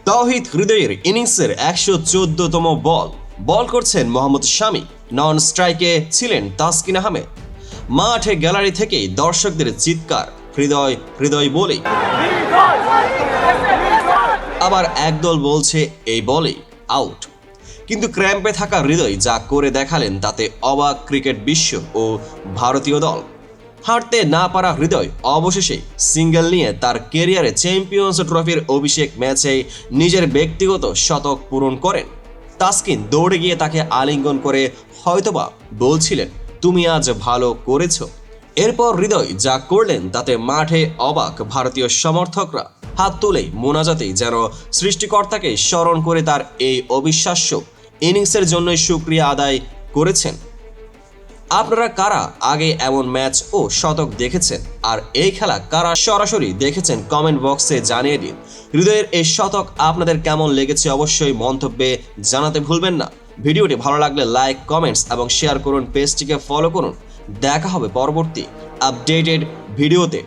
তাওহিদ হৃদয়ের ইনিংসের ১১৪তম বল করছেন মোহাম্মদ শামি, নন স্ট্রাইকে ছিলেন তাসকিন আহমেদ। মাঠে গ্যালারি থেকেই দর্শকদের চিৎকার, হৃদয় হৃদয় বলেই। আবার একদল বলছে এই বলেই আউট। কিন্তু ক্র্যাম্পে থাকা হৃদয় যা করে দেখালেন তাতে অবাক ক্রিকেট বিশ্ব ও ভারতীয় দল। হারতে না পারা হৃদয় অবশেষে সিঙ্গেল নিয়ে তার ক্যারিয়ারে চ্যাম্পিয়ন্স ট্রফির অভিষেক ম্যাচে নিজের ব্যক্তিগত শতক পূরণ করেন। তাসকিন দৌড়ে গিয়ে তাকে আলিঙ্গন করে হয়তোবা বলছিলেন, তুমি আজ ভালো করেছো। এরপর হৃদয় যা করলেন তাতে মাঠে অবাক ভারতীয় সমর্থকরা। হাত তুলে মোনাজাতেই যেন সৃষ্টিকর্তাকে স্মরণ করে তার এই অবিশ্বাস্য ইনিংসের জন্যই শুকরিয়া আদায় করেছেন। আপনারা কারা আগে এমন ম্যাচ ও শতক দেখেছেন, আর এই খেলা কারা সরাসরি দেখেছেন কমেন্ট বক্সে জানিয়ে দিন। হৃদয়ের এই শতক আপনাদের কেমন লেগেছে অবশ্যই মন্তব্যে জানাতে ভুলবেন না। ভিডিওটি ভালো লাগলে লাইক, কমেন্টস এবং শেয়ার করুন, পেজটিকে ফলো করুন। দেখা হবে পরবর্তী আপডেটেড ভিডিওতে।